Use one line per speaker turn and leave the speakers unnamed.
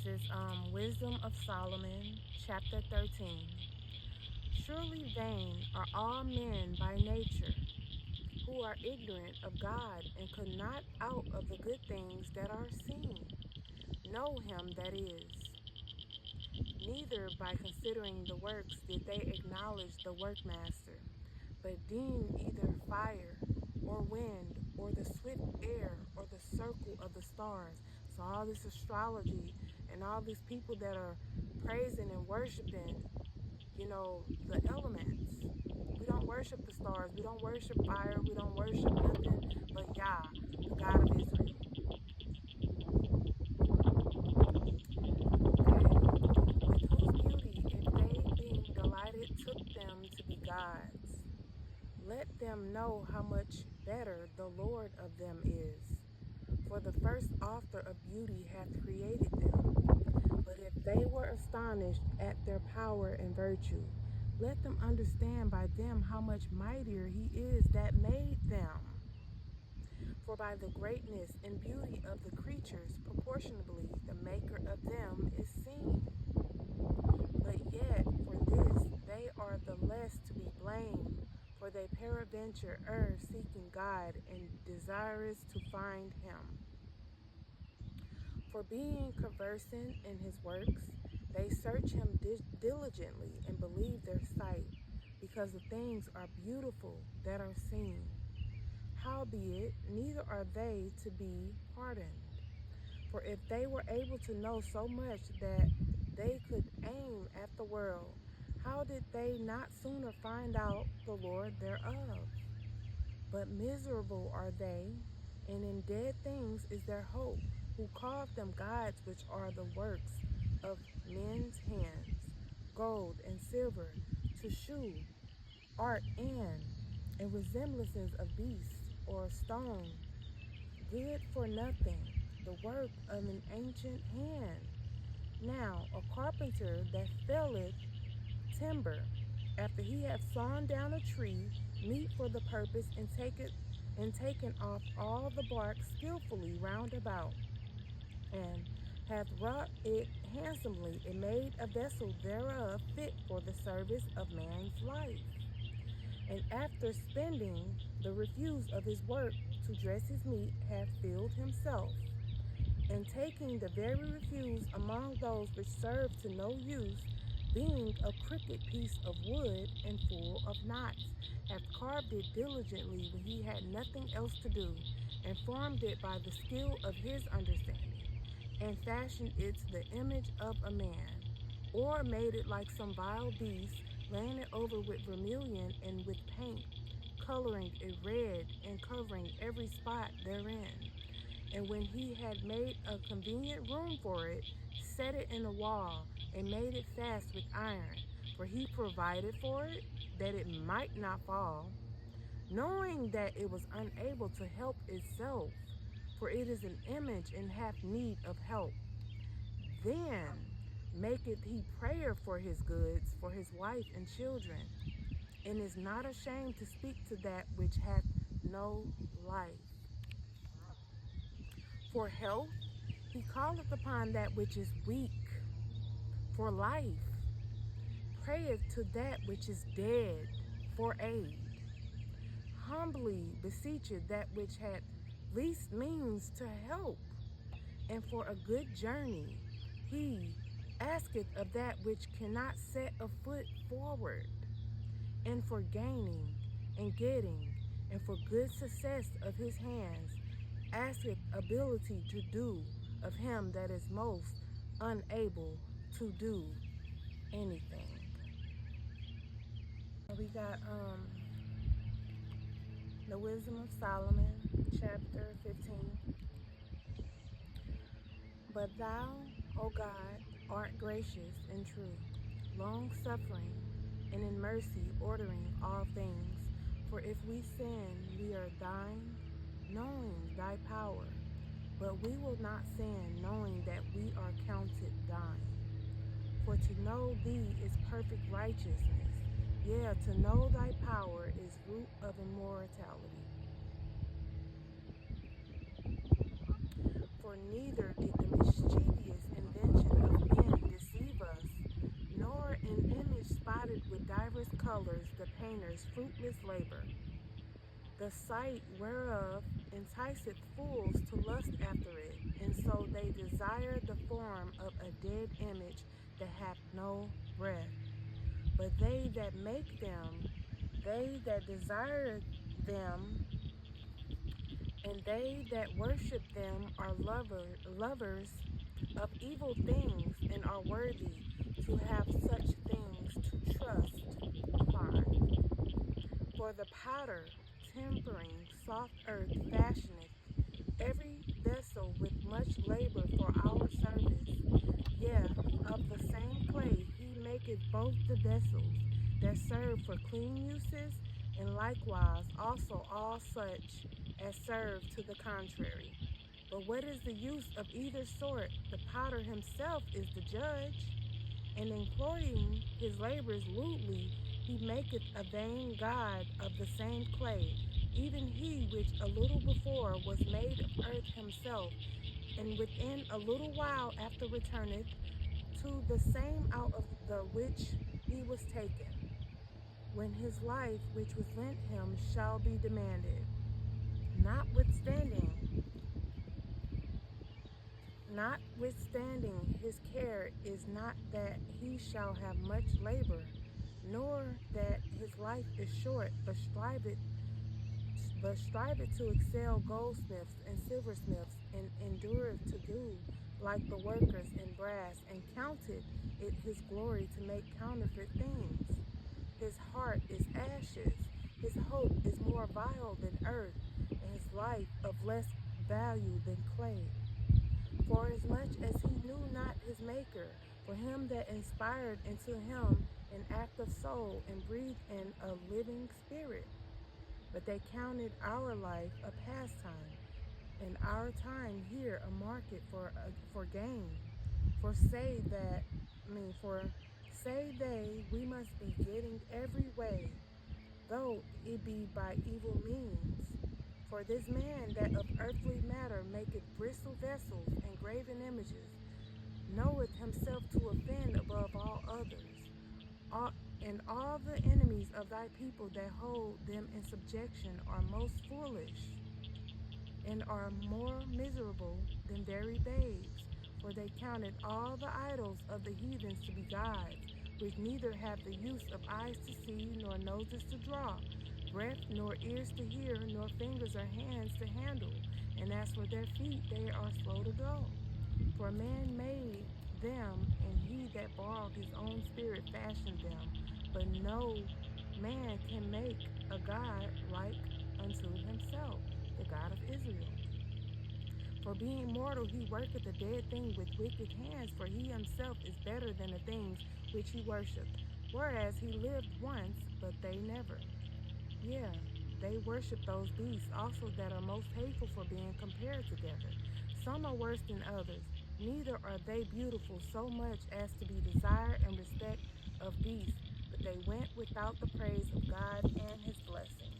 This is Wisdom of Solomon, chapter 13. Surely vain are all men by nature, who are ignorant of God and could not out of the good things that are seen know him that is. Neither by considering the works did they acknowledge the workmaster, but deemed either fire or wind or the swift air or the circle of the stars. So all this astrology and all these people that are praising and worshiping, the elements. We don't worship the stars. We don't worship fire. We don't worship nothing but Yah, the God of Israel. Okay? With whose beauty, if they being delighted took them to be gods, let them know how much better the Lord of them is. For the first author of beauty hath created them. But if they were astonished at their power and virtue, let them understand by them how much mightier he is that made them. For by the greatness and beauty of the creatures, proportionably the maker of them is seen. But yet for this they are the less to be blamed, for they peradventure err, seeking God and desirous to find him. For being conversant in his works, they search him diligently and believe their sight, because the things are beautiful that are seen. Howbeit, neither are they to be pardoned. For if they were able to know so much that they could aim at the world, how did they not sooner find out the Lord thereof? But miserable are they, and in dead things is their hope, who call them gods which are the works of men's hands, gold and silver, to shew, art and resemblances of beasts, or stone, good for nothing, the work of an ancient hand. Now a carpenter that felleth timber, after he hath sawn down a tree, meet for the purpose, and taken off all the bark skillfully round about, and hath wrought it handsomely, and made a vessel thereof fit for the service of man's life. And after spending the refuse of his work to dress his meat, hath filled himself, and taking the very refuse among those which serve to no use, being a crooked piece of wood and full of knots, hath carved it diligently when he had nothing else to do, and formed it by the skill of his understanding, and fashioned it to the image of a man, or made it like some vile beast, laying it over with vermilion and with paint, coloring it red, and covering every spot therein. And when he had made a convenient room for it, set it in the wall, and made it fast with iron, for he provided for it, that it might not fall, knowing that it was unable to help itself, for it is an image and hath need of help. Then maketh he prayer for his goods, for his wife and children, and is not ashamed to speak to that which hath no life. For health he calleth upon that which is weak. For life prayeth to that which is dead for aid. Humbly beseecheth that which hath least means to help. And for a good journey he asketh of that which cannot set a foot forward. And for gaining and getting, and for good success of his hands, asketh ability to do of him that is most unable to do anything. We got the Wisdom of Solomon, chapter 15. But thou, O God, art gracious and true, long-suffering, and in mercy ordering all things. For if we sin, we are thine, knowing thy power. But we will not sin, knowing that we are counted thine. For to know thee is perfect righteousness. Yea, to know thy power is root of immortality. For neither did the mischievous invention entertainers fruitless labor. The sight whereof enticeth fools to lust after it, and so they desire the form of a dead image that hath no breath. But they that make them, they that desire them, and they that worship them are lovers of evil things, and are worthy to have such things to trust upon. For the powder, tempering soft earth, fashioneth every vessel with much labor for our service. Yea, of the same clay he maketh both the vessels that serve for clean uses, and likewise also all such as serve to the contrary. But what is the use of either sort? The potter himself is the judge, and employing his labors lewdly, he maketh a vain god of the same clay, even he which a little before was made of earth himself, and within a little while after returneth to the same out of the which he was taken, when his life which was lent him shall be demanded. Notwithstanding, his care is not that he shall have much labor, nor that his life is short, but striveth to excel goldsmiths and silversmiths, and endureth to do like the workers in brass, and counted it his glory to make counterfeit things. His heart is ashes, his hope is more vile than earth, and his life of less value than clay. For as much as he knew not his Maker, for him that inspired into him an act of soul, and breathed in a living spirit. But they counted our life a pastime, and our time here a market for gain. For say they, we must be getting every way, though it be by evil means. For this man that of earthly matter maketh bristle vessels and graven images, knoweth himself to offend above all others. And all the enemies of thy people that hold them in subjection are most foolish, and are more miserable than very babes. For they counted all the idols of the heathens to be gods, which neither have the use of eyes to see, nor noses to draw, breath, nor ears to hear, nor fingers or hands to handle. And as for their feet, they are slow to go. For man made them, and he that borrowed his own spirit fashioned them. But no man can make a God like unto himself, the God of Israel. For being mortal, he worketh a dead thing with wicked hands, for he himself is better than the things which he worshipped. Whereas he lived once, but they never. Yeah, they worship those beasts also that are most hateful for being compared together. Some are worse than others, neither are they beautiful so much as to be desired and respect of beasts, but they went without the praise of God and his blessing.